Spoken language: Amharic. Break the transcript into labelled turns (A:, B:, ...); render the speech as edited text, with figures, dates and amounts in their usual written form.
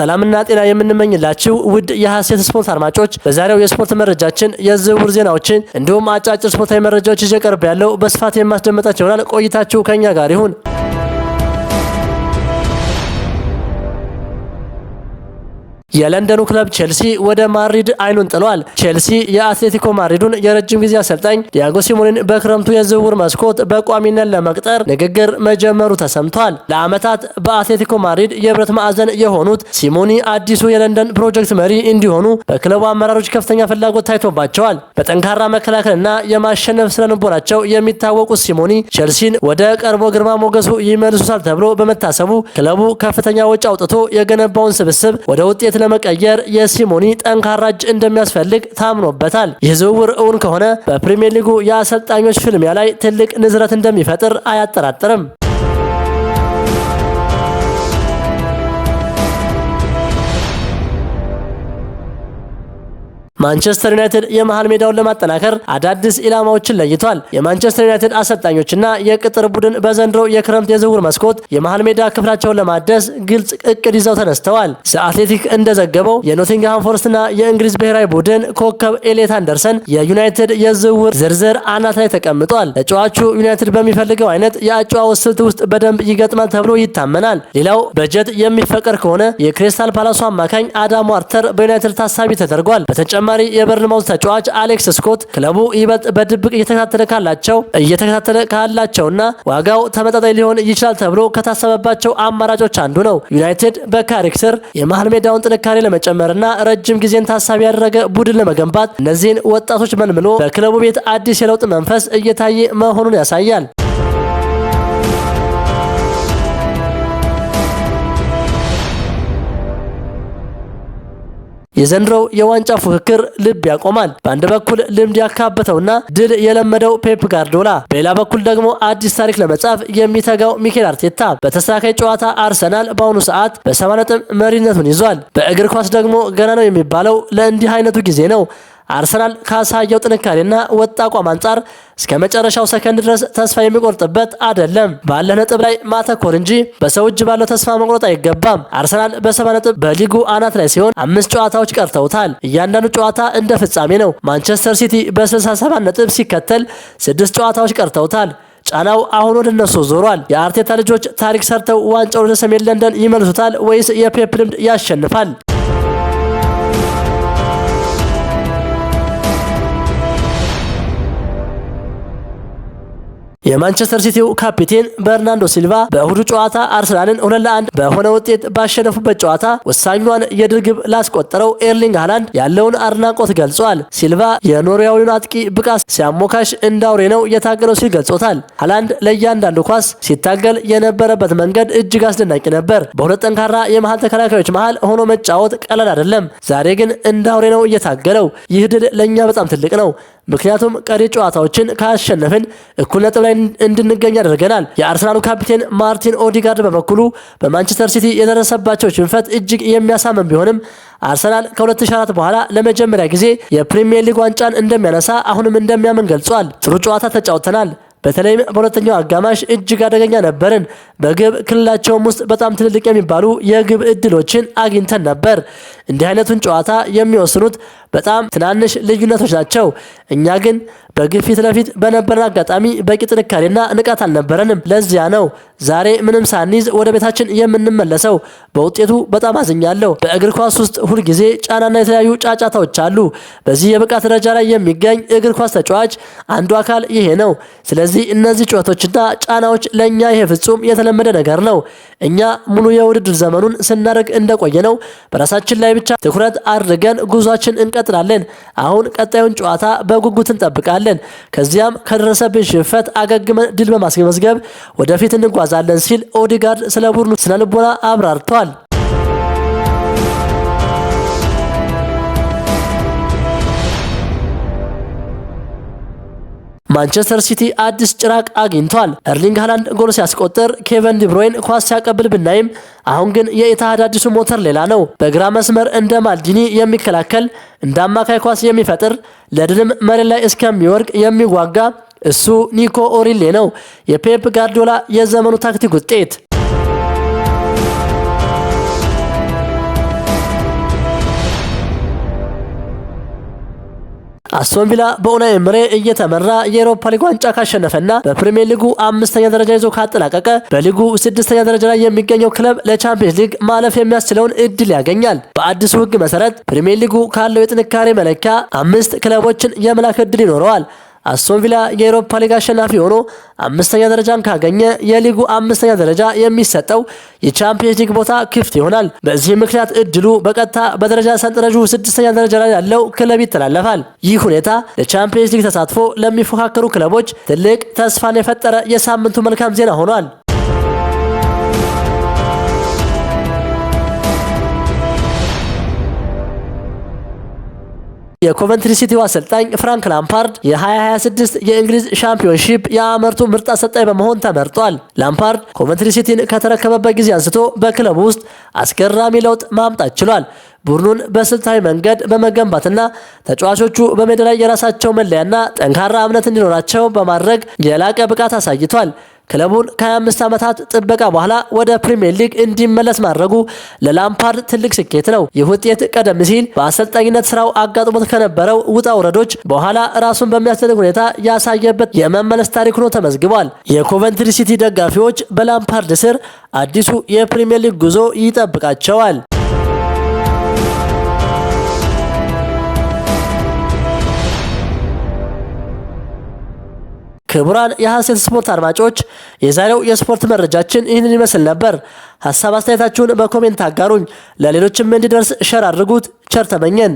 A: ሰላምና ጤና የምንመኝላችሁ ውድ የሐሴት ስፖርት አድማጮች በዛሬው የስፖርት መረጃችን የዝውውር ዜናዎችን እንዲሁም አጫጭር ስፖርታዊ መረጃዎች ይዤ ቀርብ ያለው በስፋት የማስደምጣችሁ ይሆናል። ቆይታችሁ ከኛ ጋር ይሁን። የለንደኑ ክለብ ቼልሲ ወደ ማድሪድ አይኑን ጥሏል። ቼልሲ የአትሌቲኮ ማድሪዱን የረጅም ጊዜ አሰልጣኝ ዲያጎ ሲሞኔን በክረምቱ የዝውውር መስኮት በቋሚነት ለመቅጠር ንግግር መጀመሩ ተሰምቷል። ለዓመታት በአትሌቲኮ ማድሪድ የብረት ማዕዘን የሆኑት ሲሞኒ አዲሱ የለንደን ፕሮጀክት መሪ እንዲሆኑ በክለቡ አመራሮች ከፍተኛ ፍላጎት ታይቶባቸዋል። በጠንካራ መከላከልና የማሸነፍ ስነልቦናቸው የሚታወቁት ሲሞኒ ቼልሲን ወደ ቀድሞ ግርማ ሞገሱ ይመልሱታል ተብሎ በመታሰቡ ክለቡ ከፍተኛ ወጪ አውጥቶ የገነባውን ስብስብ ወደ ውጤት ለመቀየር የሲሞኒ ጠንካራ እጅ እንደሚያስፈልግ ታምኖበታል። ይህ ዝውውር እውን ከሆነ በፕሪሚየር ሊጉ የአሰልጣኞች ፍልሚያ ላይ ትልቅ ንዝረት እንደሚፈጥር አያጠራጥርም። ማንቸስተር ዩናይትድ የመሃል ሜዳውን ለማጠናከር አዳዲስ ኢላማዎችን ለይቷል። የማንቸስተር ዩናይትድ አሰልጣኞችና የቅጥር ቡድን በዘንድሮው የክረምት የዝውውር መስኮት የመሃል ሜዳ ክፍላቸውን ለማደስ ግልጽ እቅድ ይዘው ተነስተዋል። አትሌቲክ እንደዘገበው የኖቲንግሃም ፎረስትና የእንግሊዝ ብሔራዊ ቡድን ኮከብ ኤሌት አንደርሰን የዩናይትድ የዝውውር ዝርዝር አናት ላይ ተቀምጧል። ተጫዋቹ ዩናይትድ በሚፈልገው አይነት የአጨዋወት ስልት ውስጥ በደንብ ይገጥማል ተብሎ ይታመናል። ሌላው በጀት የሚፈቀድ ከሆነ የክሪስታል ፓላሱ አማካኝ አዳም ዋርተር በዩናይትድ ታሳቢ ተደርጓል። በተጨማሪ የበርንማውዝ ተጫዋች አሌክስ ስኮት ክለቡ ይበልጥ በድብቅ እየተከታተለ ካላቸውና ዋጋው ተመጣጣኝ ሊሆን ይችላል ተብሎ ከታሰበባቸው አማራጮች አንዱ ነው። ዩናይትድ በካሪክስር የመሃል ሜዳውን ጥንካሬ ለመጨመርና ረጅም ጊዜን ታሳቢ ያደረገ ቡድን ለመገንባት እነዚህን ወጣቶች መልምሎ በክለቡ ቤት አዲስ የለውጥ መንፈስ እየታየ መሆኑን ያሳያል። የዘንድሮው የዋንጫ ፉክክር ልብ ያቆማል። በአንድ በኩል ልምድ ያካበተውና ድል የለመደው ፔፕ ጋርዲዮላ፣ በሌላ በኩል ደግሞ አዲስ ታሪክ ለመጻፍ የሚተጋው ሚኬል አርቴታ። በተስተካካይ ጨዋታ አርሰናል በአሁኑ ሰዓት በ70 ነጥብ መሪነቱን ይዟል። በእግር ኳስ ደግሞ ገና ነው የሚባለው ለእንዲህ አይነቱ ጊዜ ነው። አርሰናል ካሳየው ጥንካሬና ወጥ አቋም አንጻር እስከ መጨረሻው ሰከንድ ድረስ ተስፋ የሚቆርጥበት አይደለም። ባለ ነጥብ ላይ ማተኮር እንጂ በሰው እጅ ባለው ተስፋ መቁረጥ አይገባም። አርሰናል በ70 ነጥብ በሊጉ አናት ላይ ሲሆን 5 ጨዋታዎች ቀርተውታል። እያንዳንዱ ጨዋታ እንደ ፍጻሜ ነው። ማንቸስተር ሲቲ በ67 ነጥብ ሲከተል 6 ጨዋታዎች ቀርተውታል። ጫናው አሁን ወደ እነሱ ዞሯል። የአርቴታ ልጆች ታሪክ ሰርተው ዋንጫውን ወደ ሰሜን ለንደን ይመልሱታል ወይስ የፔፕ ልምድ ያሸንፋል? የማንቸስተር ሲቲው ካፒቴን በርናንዶ ሲልቫ በእሁዱ ጨዋታ አርሰናልን 2-1 በሆነ ውጤት ባሸነፉበት ጨዋታ ወሳኟን የድል ግብ ላስቆጠረው ኤርሊንግ ሃላንድ ያለውን አድናቆት ገልጿል። ሲልቫ የኖርዌያዊውን አጥቂ ብቃት ሲያሞካሽ እንዳውሬ ነው የታገለው ሲል ገልጾታል። ሃላንድ ለእያንዳንዱ ኳስ ሲታገል የነበረበት መንገድ እጅግ አስደናቂ ነበር። በሁለት ጠንካራ የመሃል ተከላካዮች መሃል ሆኖ መጫወት ቀላል አይደለም። ዛሬ ግን እንዳውሬ ነው እየታገለው። ይህ ድል ለእኛ በጣም ትልቅ ነው። ምክንያቱም ቀሪ ጨዋታዎችን ካሸነፍን እኩል ነጥብ ላይ እንድንገኝ ያደርገናል። የአርሰናሉ ካፒቴን ማርቲን ኦዲጋርድ በበኩሉ በማንቸስተር ሲቲ የደረሰባቸው ሽንፈት እጅግ የሚያሳምን ቢሆንም አርሰናል ከ2004 በኋላ ለመጀመሪያ ጊዜ የፕሪሚየር ሊግ ዋንጫን እንደሚያነሳ አሁንም እንደሚያምን ገልጿል። ጥሩ ጨዋታ ተጫውተናል። በተለይም በሁለተኛው አጋማሽ እጅግ አደገኛ ነበርን። በግብ ክልላቸውም ውስጥ በጣም ትልልቅ የሚባሉ የግብ እድሎችን አግኝተን ነበር። እንዲህ አይነቱን ጨዋታ የሚወስኑት በጣም ትናንሽ ልዩነቶች ናቸው። እኛ ግን በግብ ፊት ለፊት በነበረን አጋጣሚ በቂ ጥንካሬና ንቃት አልነበረንም። ለዚያ ነው ዛሬ ምንም ሳንይዝ ወደ ቤታችን የምንመለሰው። በውጤቱ በጣም አዝኛለሁ። በእግር ኳስ ውስጥ ሁልጊዜ ጫናና የተለያዩ ጫጫታዎች አሉ። በዚህ የብቃት ደረጃ ላይ የሚገኝ እግር ኳስ ተጫዋች አንዱ አካል ይሄ ነው። ስለዚህ እነዚህ ጩኸቶችና ጫናዎች ለእኛ ይሄ ፍጹም የተለመደ ነገር ነው። እኛ ሙሉ የውድድር ዘመኑን ስናደርግ እንደቆየ ነው በራሳችን ላይ ብቻ ትኩረት አድርገን ጉዟችን እንቀጥላለን። አሁን ቀጣዩን ጨዋታ በጉጉት እንጠብቃለን። ከዚያም ከደረሰብን ሽንፈት አገግመን ድል በማስመዝገብ ወደፊት እንጓዛለን ሲል ኦዲጋርድ ስለ ቡድኑ ስነልቦና አብራርቷል። ማንቸስተር ሲቲ አዲስ ጭራቅ አግኝቷል። ኤርሊንግ ሃላንድ ጎል ሲያስቆጥር ኬቨን ዲብሮይን ኳስ ሲያቀብል ብናይም አሁን ግን የኢትሃድ አዲሱ ሞተር ሌላ ነው። በግራ መስመር እንደ ማልዲኒ የሚከላከል እንደ አማካይ ኳስ የሚፈጥር ለድልም መሬት ላይ እስከሚወርቅ የሚዋጋ እሱ ኒኮ ኦሪሌ ነው። የፔፕ ጋርዲዮላ የዘመኑ ታክቲክ ውጤት። አስቶን ቪላ በኡናይ ኤምሬ እየተመራ የአውሮፓ ሊግ ዋንጫ ካሸነፈና በፕሪሚየር ሊጉ 5ኛ ደረጃ ይዞ ካጠናቀቀ በሊጉ 6ኛ ደረጃ ላይ የሚገኘው ክለብ ለቻምፒየንስ ሊግ ማለፍ የሚያስችለውን እድል ያገኛል። በአዲሱ ሕግ መሰረት ፕሪሚየር ሊጉ ካለው የጥንካሬ መለኪያ 5 ክለቦችን የመላክ እድል ይኖረዋል። አስቶን ቪላ የአውሮፓ ሊግ አሸናፊ ሆኖ 5ኛ ደረጃን ካገኘ የሊጉ 5ኛ ደረጃ የሚሰጠው የቻምፒየንስ ሊግ ቦታ ክፍት ይሆናል። በዚህ ምክንያት እድሉ በቀጥታ በደረጃ ሰንጠረዡ 6ኛ ደረጃ ላይ ያለው ክለብ ይተላለፋል። ይህ ሁኔታ ለቻምፒየንስ ሊግ ተሳትፎ ለሚፎካከሩ ክለቦች ትልቅ ተስፋን የፈጠረ የሳምንቱ መልካም ዜና ሆኗል። የኮቨንትሪ ሲቲው አሰልጣኝ ፍራንክ ላምፓርድ የ2026 የእንግሊዝ ሻምፒዮንሺፕ የአመቱ ምርጥ አሰልጣኝ በመሆን ተመርጧል። ላምፓርድ ኮቨንትሪ ሲቲን ከተረከበበት ጊዜ አንስቶ በክለቡ ውስጥ አስገራሚ ለውጥ ማምጣት ችሏል። ቡድኑን በስልታዊ መንገድ በመገንባትና ተጫዋቾቹ በሜዳ ላይ የራሳቸው መለያና ጠንካራ እምነት እንዲኖራቸው በማድረግ የላቀ ብቃት አሳይቷል። ክለቡን ከ25 ዓመታት ጥበቃ በኋላ ወደ ፕሪሚየር ሊግ እንዲመለስ ማድረጉ ለላምፓርድ ትልቅ ስኬት ነው። ይህ ውጤት ቀደም ሲል በአሰልጣኝነት ስራው አጋጥሞት ከነበረው ውጣ ውረዶች በኋላ ራሱን በሚያስደንቅ ሁኔታ ያሳየበት የመመለስ ታሪክ ሆኖ ተመዝግቧል። የኮቨንትሪ ሲቲ ደጋፊዎች በላምፓርድ ስር አዲሱ የፕሪሚየር ሊግ ጉዞ ይጠብቃቸዋል። ክቡራን የሐሴት ስፖርት አድማጮች የዛሬው የስፖርት መረጃችን ይህንን ይመስል ነበር። ሐሳብ አስተያየታችሁን በኮሜንት አጋሩኝ። ለሌሎችም እንዲደርስ ሼር አድርጉት። ቸር ተመኘን።